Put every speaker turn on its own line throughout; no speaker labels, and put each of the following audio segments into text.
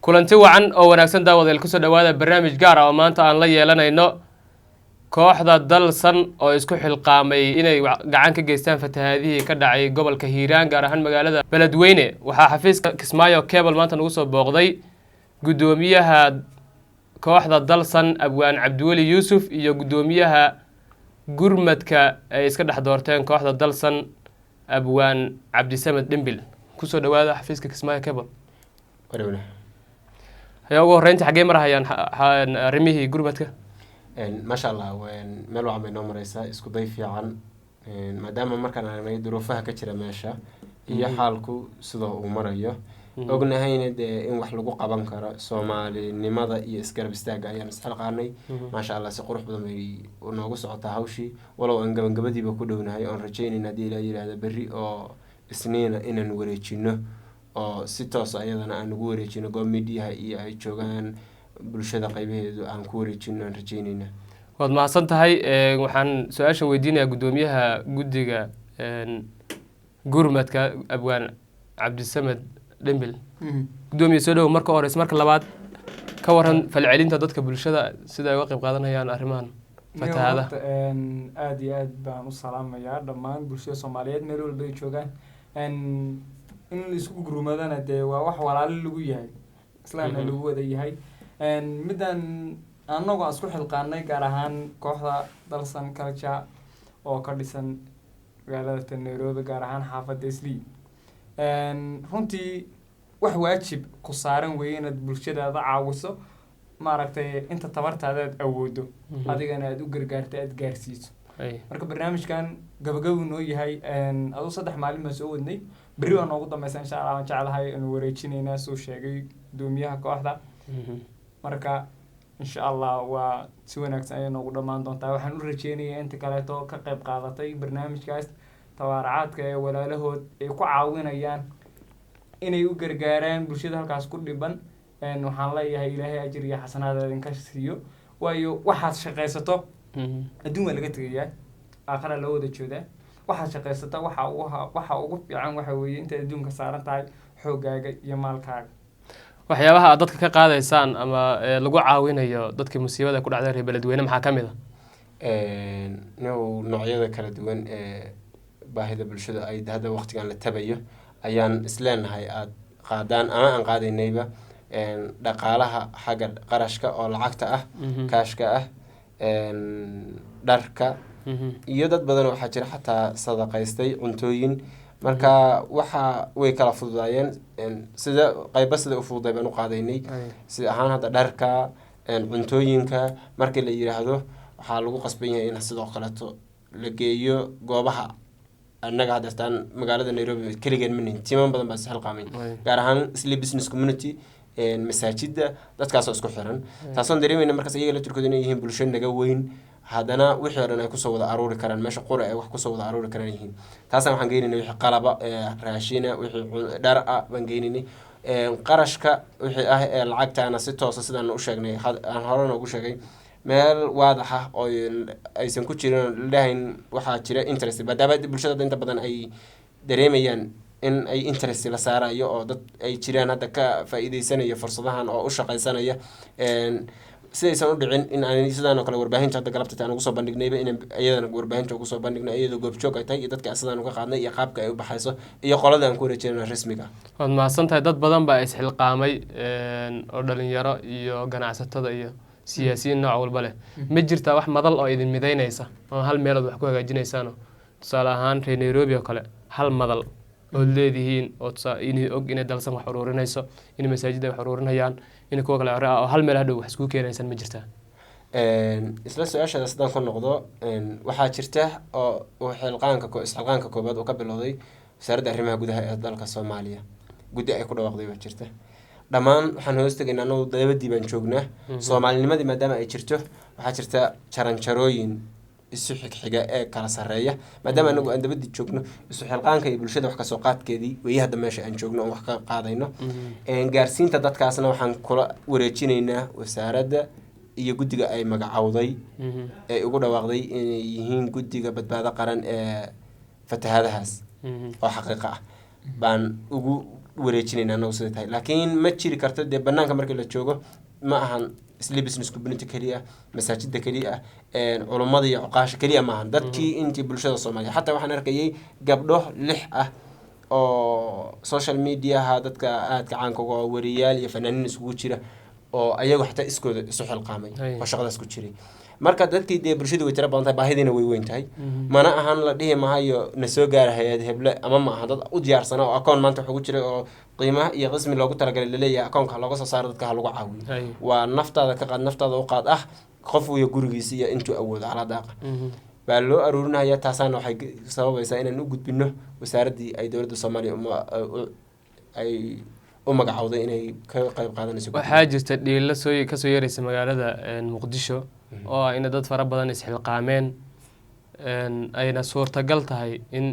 kulanti wacan oo wanaagsan daawadeel kusoo dhawaada barnaamij gaar ah oo maanta aan la yeelanayno kooxda dalsan oo isku xilqaamay inay gacan ka geystaan fatahaadihii ka dhacay gobolka Hiiraan gaar ahaan magaalada Beledweyne. waxaa xafiiska Kismaayo Cable maanta nagu soo booqday gudoomiyaha kooxda dalsan Abwaan Cabdiweli Yuusuf iyo gudoomiyaha gurmadka ay iska dhex doorteen kooxda dalsan Abwaan Cabdisamed Dhimbil. kusoo dhawaada xafiiska Kismaayo Cable. يا أبو هرينتي حقي مرة هيان رميه جروبتك
ما شاء الله وين ملو عم ينوم رئيسة إسكو ضيفي عن ما دام مركنا على ظروفها كتير ماشى هي حالكو صدا ومرية أقولنا هاي ند إن وحلقوا قبان كرا سومالي لماذا يسكر بستاج يعني نستحق عني ما شاء الله سقروح بدهم ونقص عطا هوشي ولو إن جبدي بكلون هاي أن رجيني نادي لا هذا بري أو سنين إن نوريتشينه oo si toos ah ayadana aan ugu wareejino media iyo ay joogan bulshada qaybaheedu aan ku wareejino aan rajeynayna.
waad mahadsan tahay waxaan su'aasha weydiinayaa gudoomiyaha guddiga gurmadka Abwaan Cabdisamed Dhimbil. gudoomiye soo dhaw marka hore marka labaad ka waran falcelinta dadka bulshada sida ay uga qayb qaadanayaan arrimahan fatahaada.
aad iyo aad baan u salaamayaa dhammaan bulshada Soomaaliyeed meel walba ay joogaan in la isku gurmadana de waa wax walaal lagu yahay islaamna lagu wada yahay midan anagu aan isku xilqaanay gaar ahaan kooxda dalsan culture oo ka dhisan magaalada Nairobi gaar ahaan xaafadda Islii runtii wax waajib ku saaran weeyeen bulshada caawiso maaragtay inta tabartaada awoodo adigana aad u gargaarto aad gaarsiiso marka barnaamijkan gabagabo noo yahay adu 3 maalin ma soo wadnay bari waan ugu dambeysay insha Allah waan jeclahay in wareejinayna soo sheegay gudoomiyaha kooxda marka insha Allah waa si wanaagsan ay noogu dhamaan doontaa waxaan u rajeynayaa inta kale oo ka qayb qaadatay barnaamijkaas tawaaracaadka ee walaalahood ay ku caawinayaan inay u gargaaraan bulshada halkaas ku dhiban waxaan leeyahay Ilaahay ajir iyo xasanaad idinka siiyo waayo waxaad shaqaysato adduun laga tagayaa aakhira loo wada joodaa waxa shaqaysata waxa ugu fiican waxa weeye inta adduunka saaran tahay xoogaaga iyo maalkaaga.
waxyaabaha aad dadka ka qaadaysaan ama lagu caawinayo dadka musiibada ku dhacday reer Beledweyne maxaa kamid ah
noocyada kala duwan ee baahida bulshada ay hadda waqtigan la tabayo ayaan isleenahay aad qaadaan ama aan qaadaynayba dhaqaalaha xagga qarashka oo lacagta ah kaashka ah dharka iyo dad badan waxa jira xataa sadaqaystay cuntooyin marka waxa way kala fududaayeen sida qayb sida u fududay baan u qaadaynay si ahaan hada dharka cuntooyinka markii la yiraahdo waxa lagu qasban yahay in sidoo kale la geeyo goobaha annaga hadastaan magaalada Nairobi kaliya min tiiman badan baa sahal qaamay gaar ahaan Islii business community masaajida dadkaas oo isku xiran taasoo dareemayna markaas iyaga la turkado inay yihiin bulsho naga weyn hadana wixii dhan ay ku soo wada aruuri karaan meesha qura ay wax ku soo wada aruuri karaan yihiin taasaan waxaan geeninay wixii qalaba raashina wixii dhar ah baan geeninay qarashka wixii ah ee lacagtaana si toos ah sidaan u sheegnay aan horena ugu sheegay meel waadax ah oo aysan ku jirin lahayn waxa jira interest badaba bulshada inta badan ay dareemayaan in ay interest la saarayo oo dad ay jiraan hadda ka faa'iideysanaya fursadahan oo u shaqaysanaya sidaysan u dhicin in aan sidaan oo kale warbaahinta hadda galabta aan ugu soo bandhignayba in ayadana warbaahinta ugu soo bandhigno ayadoo goobjoog ay tahay iyo dadka sidaan uga qaadnay iyo qaabka ay u baxayso iyo qolada aan ku wareejinayno rasmiga
waad mahadsan tahay dad badan baa is xilqaamay oo dhalinyaro iyo ganacsatada iyo siyaasiyiin nooc walba leh ma jirtaa wax madal oo idin midaynaysa oo hal meelood wax ku hagaajinaysaan tusaale ahaan reer Nairobi oo kale hal madal oo leedihiin oo inay og inay dalsan wax ururinayso in masaajida wax ururinayaan in kuwa kale oo hal meel hadhow wax isku keenaysan ma jirtaa
isla su'aashaada sidaan ku noqdo waxaa jirta oo xilqaanka koobaad oo ka bilowday wasaaradda arrimaha gudaha ee dalka Soomaaliya guddi ay ku dhawaaqday waa jirta dhamaan waxaan hoos tagaynaa anoo dabadii baan joognaa Soomaalinimadii maadaama ay jirto waxaa jirta jaranjarooyin isu xigxiga ee kala sareeya maadaama anagu aan dabadii joogno isu xilqaanka iyo bulshada wax ka soo qaadkeedii way hadda meesha aan joogno wax ka qaadayno gaarsiinta dadkaasna waxaan kula wareejinaynaa wasaaradda iyo guddiga ay magacawday ee ugu dhawaaqday inay yihiin guddiga badbaado qaran ee fatahaadahaas oo xaqiiqo ah baan ugu wareejinayna anagu sida tahay laakiin ma jiri karto dee banaanka markii la joogo ma ahan isla business community keliya masaajida keliya culummada iyo cuqaasha keliya maahan dadkii intii bulshada Soomaaliya xataa waxaan arkayay gabdho 6 ah oo social mediaha dadka aadka caanka uga wariyaal iyo fanaaniin isugu jira oo ayagu xataa iskooda isu xilqaamay oo shaqadaas ku jiray marka dadkii dee bulshadu way tira badan tahay baahidiina way weyn tahay mana ahan la dhihi maayo na soo gaara hay'ad heble ama ma aha dad u diyaarsan oo akoon maanta waxa ku jira oo qiimaha iyo qismi loogu talagalay leeyahay akoonka looga soo saaro dadka lagu caawiyo waa naftaada ka qaad naftaada u qaad ah qof iyo gurigiisa iyo intuu awoodo ala daaqa baa loo aruurinaya taasana waxay sababaysaa inaan u gudbino wasaaradii ay dawladda Soomaaliya ay u magacawday inay ka qayb qaadanayso
waxaa jirta dhiilo ka soo yeeraysa magaalada Muqdisho oo in dad fara badan isxilqaameen ayna suurtagal tahay in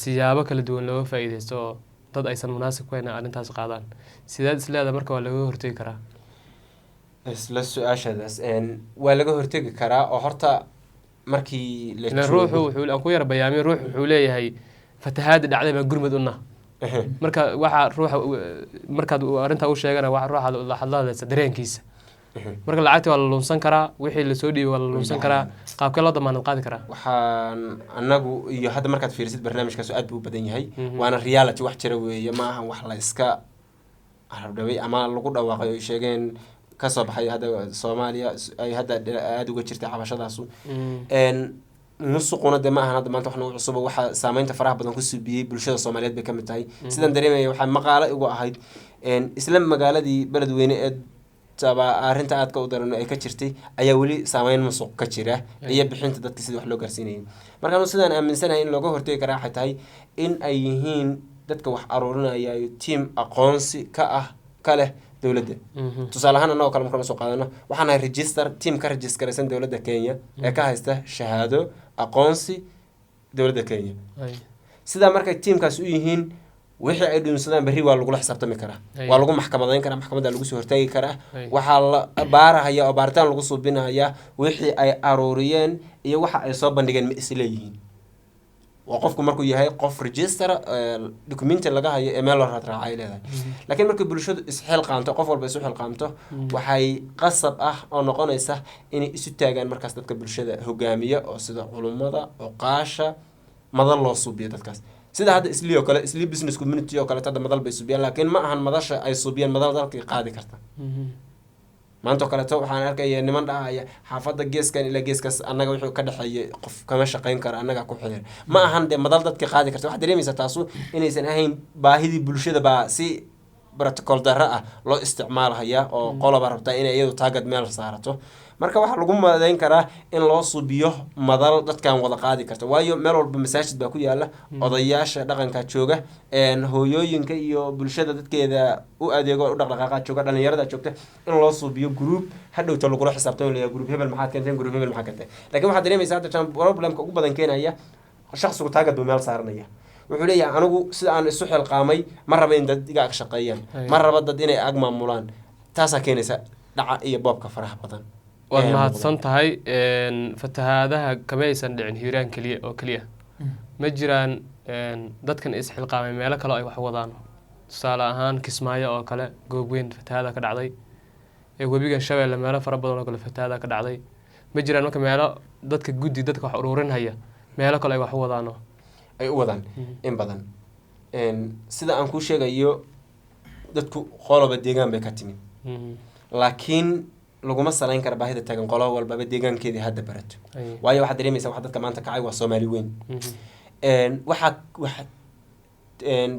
siyaabo kala duwan looga faa'iideysto oo dad aysan munaasib ku hayn arrintaas qaadaan sidaad isleedahay marka waa laga hortagi karaa
isla su'aashadaas waa laga hortagi karaa oo horta markii la
ruuxu wuxuu aan ku yar bayaamay ruux wuxuu leeyahay fatahaad dhacday baan gurmad una marka waxa ruuxa markaad arrinta u sheegana waxa ruuxa la hadlaysa dareenkiisa marka lacagta waa la lunsan karaa wixii la soo dhiibay waa la lunsan karaa qaabkee loo damaanad qaadi karaa
waxaan anagu iyo hadda markaad fiirisid barnaamijkaas aad buu badan yahay waana reality wax jira weeye ma aha wax la iska harbdhaway ama lagu dhawaaqay oo sheegeen ka soo baxay hadda Soomaaliya ay hadda aad uga jirtay cabashadaasu musuquna de ma ahan hadda maanta wax nagu cusub waxa saameynta faraha badan ku subiyay bulshada Soomaaliyeed bay kamid tahay sidan dareemay waxa maqaalo ugu ahayd isla magaaladii beledweyne ee taba arinta aadka u daran ay ka jirtay ayaa wali saameyn musuq ka jira iyo bixinta dadka sidii wax loo gaarsiinayay marka sidaan aaminsanahay in looga hortagi karaa xatahay in ay yihiin dadka wax aruurinaya team aqoonsi ka ah kale dawladda tusaale ahaan anagoo kale markaan soo qaadano waxaan ahay register team ka registeraysan dawladda Kenya ee ka haysta shahaado aqoonsi dawladda Kenya sida markay teamkaas u yihiin wixii ay dhunsadaan bari waa lagu xisaabtami karaa waa lagu maxkamadayn karaa maxkamadda lagu soo hortaagi karaa waxa la baarahaya oo baaritaan lagu suubinaya wixii ay aruuriyeen iyo waxa ay soo bandhigeen ma isleeyihiin وقفكم مركو يهاي قف ريجستر دوكيمنت laga hayo email la raacay leedahay laakiin markii bulshadu isxil qaanto qof walba isu xil qaanto waxay qasab ah oo noqonaysa inay isu taagaan markaas dadka bulshada hogaamiya oo sida culimada oqaasha madal loo suubiyo dadkaas sida hadda isliyo kale isli business community oo kale tada madal bay suubiyaan laakiin ma ahan madasha ay suubiyaan madal dalkii qaadi karta maanta kale waxaan arkay niman dhahaya xaafada geeskan ila geeskas anaga wuxuu ka dhaxeeyay qof kama shaqeyn kara anaga ku xidhan ma ahan de madal dadka qaadi karta wax dareemaysa taasu inaysan ahayn baahidii bulshada ba si protocol darra ah loo isticmaalaya oo qoloba rabta inay iyadu taagad meel saarato marka waxa lagu maadayn karaa in loo suubiyo madal dadkan wada qaadi karta waayo meel walba masaajid baa ku yaala odayaasha dhaqanka jooga hooyooyinka iyo bulshada dadkeeda u adeego u dhaqdhaqaaqa jooga dhalinyarada joogta in loo suubiyo group hadhowta lagu xisaabtamo leeyahay group hebel maxaad keenteen group hebel maxaad keenteen laakiin waxa dareemaysaa hadda problemka ugu badan keenaya shakhsigu taagad buu meel saaranaya wuxuu leeyahay anigu sida aan isu xilqaamay ma raba in dad iga shaqeeyaan ma raba dad inay ag maamulaan taasa keenaysa dhaca iyo boobka faraha badan
waad mahadsan tahay fatahaadaha kama aysan dhicin hiiraan kaliya oo kaliya ma jiraan dadkan isxilqaamay meelo kale ay wax wadaan tusaale ahaan Kismaayo oo kale goob weyn fatahaada ka dhacday webiga Shabeelle meelo fara badan oo kale fatahaada ka dhacday ma jiraan marka meelo dadka guddi dadka wax ururinaya meelo kale ay wax wadaan
ay u wadaan in badan sida aan ku sheegayo dadku qoloba deegaan bay ka timid laakiin laguma salayn kara baahida taagan qolo walba deegaankeedii hadda barato waayo waxa dareemaysa wax dadka maanta kacay waa Soomaali weyn waxa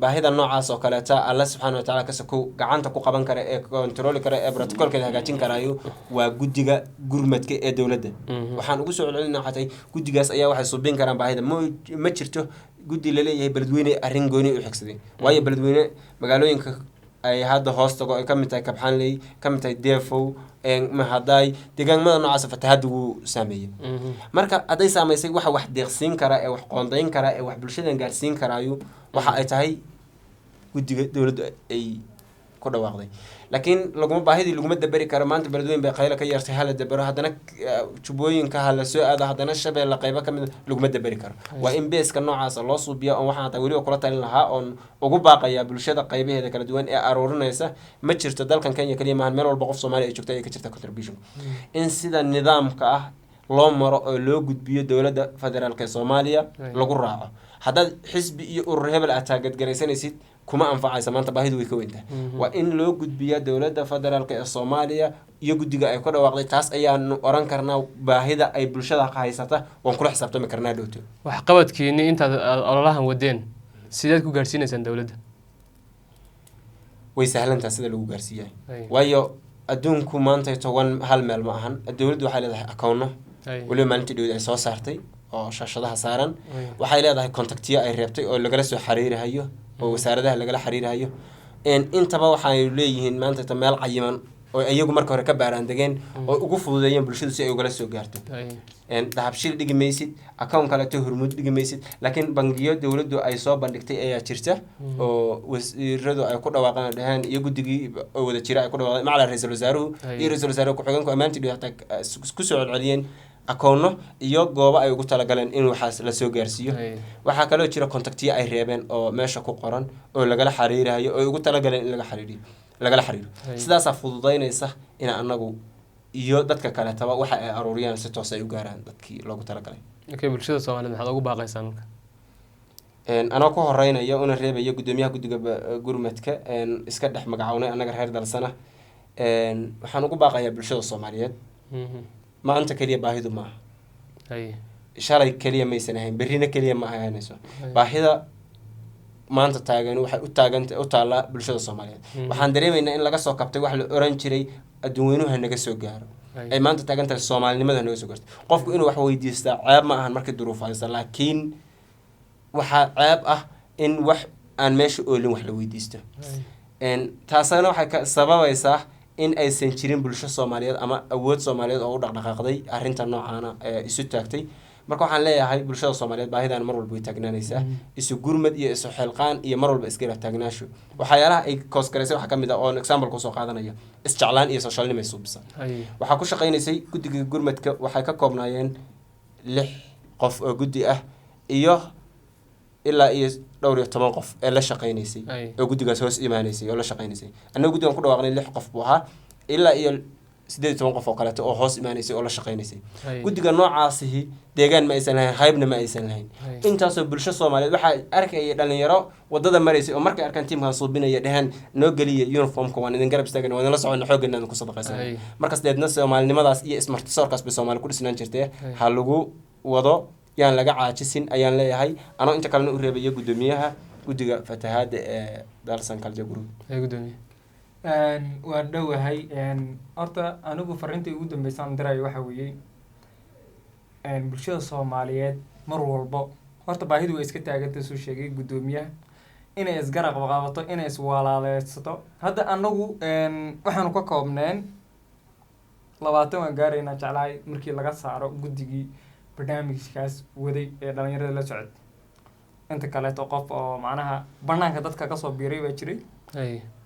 baahida noocaas oo kale ta Allah subhanahu wa ta'ala kasoo gacanta ku qaban kara ee control kara ee protocolkeeda hagaajin karayo waa gudiga gurmadka ee dawladda waxaan ugu soo celcelinaa xatay gudigaas ayaa waxay suubin karaan baahida ma jirto gudi la leeyahay beledweyne arrin gooni u xigsaday waayo beledweyne magaalooyinka ay hadda hoostago ay kamid tahay Kabxanley kamid tahay Deefow mahaday deegaanada noocaas fatahaad uu saameeyay marka haday saameysay wax deeqsiin kara ee wax qoondayn kara ee wax bulshada gaarsiin karaayo waxa ay tahay gudiga dawladda ay ku dhawaaqday laakiin baahidii laguma dabari karo maanta beledweyn bay qaylo ka yeertay hala dabaro haddana jubbooyinka hala soo aado haddana shabeelle qaybo ka mid laguma dabari karo waa in beeska noocaas loo suubiya oo waxaan hataa weliba kula talin lahaa oon ugu baaqayaa bulshada qaybaheeda kala duwan ee aruurinaysa ma jirto dalkan Kenya kaliya maahan meel walba qof Soomaali ay joogto ay ka jirta contribution in sida nidaamka ah loo maro oo loo gudbiyo dowladda federaalka Soomaaliya lagu raaco haddaad xisbi iyo urur hebel aad taageeraysanaysid kuma anfacaysa maanta baahidu way ka weyntaa waa in loo gudbiyaa dowladda federaalka ee Soomaaliya iyo guddiga ay ku dhawaaqday taas ayaan oran karnaa baahida ay bulshada haysata waan kula xisaabtami karnaa dhowto
wax qabadkiini intaad ololahan wadeen sideed ku gaarsiinaysaan dowladda
way sahlantaa sida lagu gaarsiiyay waayo adduunku maanta toban hal meel ma ahan dowladdu waxay leedahay akoono waliba maalintii dowladda ay soo saartay oo shaashadaha saaran waxay leedahay contactiyo ay reebtay oo lagala soo xiriirayo oo wasaaradaha lagala xiriirayo intaba waxay leeyihiin maanta meel cayiman oo iyagu marka hore ka baaraan dageen oo ugu fududeeyeen bulshadu si ay ugala soo gaarto dahabshil dhigi maysid account kale to hormuud dhigi maysid laakiin bangiyo dowladdu ay soo bandhigtay ayaa jirta oo wasiiradu ay ku dhawaaqaan dhahan iyo guddigii oo wada jira ay ku dhawaaqeen macala ra'iisul wasaaruhu iyo ra'iisul wasaaruhu ku xigeenku amaantii ku soo celceliyeen akoono iyo goobo ay ugu talagaleen in waxaas la soo gaarsiiyo waxaa kaloo jira contactiyo ay reebeen oo meesha ku qoran oo lagala xiriirayo oo ugu talagaleen in lagala xiriiro sidaas fududeynaysa in anagu iyo dadka kale taba waxa ay aruuriyaan si toos ay u gaaraan dadkii loogu talagalay
bulshada Soomaaliyeed maxaad ugu baaqaysaa marka
anoo ku horeynaya una reebayo gudoomiyaha guddiga gurmadka iska dhex magacawnay anaga reer dalsana waxaan ugu baaqayaa bulshada Soomaaliyeed maanta kaliya baahidu maaha shalay kaliya maysan ahayn berrina kaliya ma ahaanayso baahida maanta taagan waxay u taala bulshada Soomaaliyeed waxaan dareemaynaa in laga soo kabtay wax la oran jiray adduunyuhu naga soo gaaro ay maanta taagan tahay Soomaalinimada naga soo gaarto qofku inuu wax weydiistaa ceeb ma ahan markii duruuf haysa laakiin waxa ceeb ah in wax aan meesha oolin wax la weydiisto taasana waxay ka sababaysaa in aysan jirin bulsho Soomaaliyeed ama awood Soomaaliyeed oo u dhaqdhaqaaqday arrinta noocaana isu taagtay marka waxaan leeyahay bulshada Soomaaliyeed baahidan mar walba way taagnaanaysaa isu gurmad iyo isu xilqaan iyo mar walba iska taagnaasho waxyaalaha ay koosgareysay waxa kamid ah oo example ku soo qaadanaya isjeclaan iyo socialnimo ay suubisa waxa ku shaqeynaysay guddiga gurmadka waxay ka koobnaayeen 6 qof oo guddi ah iyo ilaa iyo dhowr iyo 10 qof ee la shaqeynaysay oo guddigaas hoos imaanaysay oo la shaqeynaysay anagu guddigan ku dhawaaqnay 6 qof buu ahaa ilaa iyo 18 qof oo kale oo hoos imaanaysay oo la shaqeynaysay guddiga noocaasihi deegaan ma aysan lahayn qaybna ma aysan lahayn intaas oo bulsho Soomaaliyeed waxa arkay dhalinyaro wadada mareysay oo markay arkaan tiimkan suubinaya dhahan noo galiya uniformka waan idin garab istaagan waan la soconaa xoogana ku sadaqaysan markaas deedna Soomaalinimadaas iyo ismartisoorkaas bay Soomaali ku dhisnaan jirtay ha lagu wado yaan laga caajisin ayaan leeyahay anoo inta kalena u reebayo gudoomiyaha guddiga fatahaada ee dalsan kalja group
gudoomiye
waan dhowahay horta anigu fariintii ugu dambeysaan dirayo waxa weeye bulshada Soomaaliyeed mar walba horta baahidu way iska taagantay soo sheegay gudoomiyaha inay isgarab qabato inay iswaalaaleysato hadda anagu waxaanu ka koobneen 20 waan gaarayna jeclahay markii laga saaro guddigii barnaamijkaas waday ee dhalinyarada la socod inta kale qof oo macnaha banaanka dadka ka soo biiray baa jiray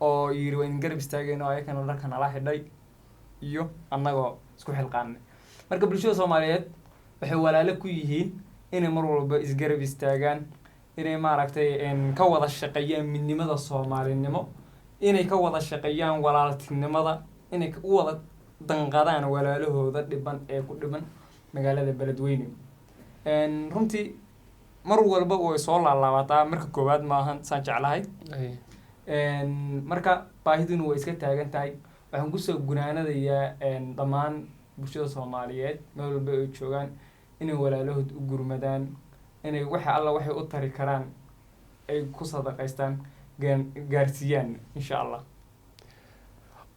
oo yiri waan garab istaagayno ayakana dharka nala xidhay iyo annagoo isku xilqaanay marka bulshada Soomaaliyeed waxay walaalo ku yihiin inay mar walba isgarab istaagaan inay maaragtay ka wada shaqeeyaan midnimada Soomaalinimo inay ka wada shaqeeyaan walaaltinimada inay u wada danqadaan walaalahooda dhiban ee ku dhiban magaalada beledweyne runtii mar walba way soo laalaabataa marka koowaad ma ahan saan jeclahay marka baahiduna way iska taagan tahay waxaan ku soo gunaanadayaa dhammaan bulshada Soomaaliyeed meel walba ay joogaan inay walaalahood u gurmadaan inay waxa alla waxay u tari karaan ay ku sadaqaystaan gaarsiiyaan insha Allah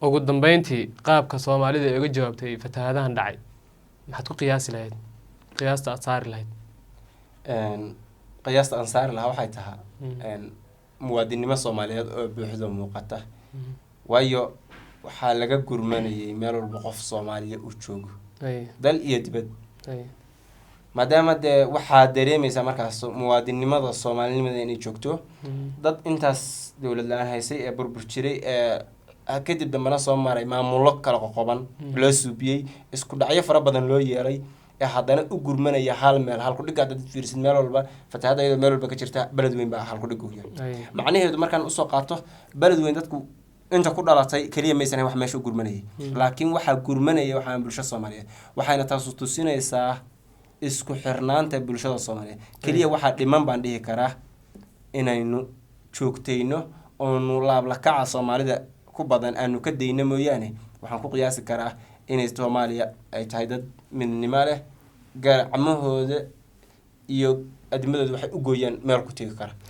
ugu dambeyntii qaabka Soomaalida ay uga jawaabtay fatahaadahan dhacay maxaad ku qiyaasi lahayd qiyaasta aad saari lahayd
qiyaasta aan saari lahaa waxay tahay muwaadinimo Soomaaliyeed oo buuxda muuqata waayo waxaa laga gurmanayay meel walba qof Soomaaliya uu joogo dal iyo dibad maadaama dee waxaa dareemaysaa markaas muwaadinimada soomaalinimada inay joogto dad intaas dowlad la-aan haysay ee burbur jiray ee kadib dambena soo maray maamulo kala qoqoban loo suubiyey isku dhacyo fara badan loo yeelay ee haddana u gurmanaya hal meel halku dhig haddaad fiirsid meel walba fatahaadda iyadoo meel walba ka jirta beled weyn baa halku dhig u yahay macnaheedu markaan usoo qaato beled weyn dadku inta ku dhalatay keliya maysan wax meesha u gurmanayay laakiin waxaa gurmanaya waxaa bulshada Soomaaliyeed waxayna taas tusinaysaa isku xirnaanta bulshada Soomaaliyeed keliya waxaa dhiman baan dhihi karaa inaynu joogtayno oo nu laab la kaca Soomaalida ku badan aanu ka dayno mooyaane waxaan ku qiyaasi karaa inay Soomaaliya ay tahay dad midnimo leh gacmahooda iyo admadooda waxay u gooyaan meel ku tegi kara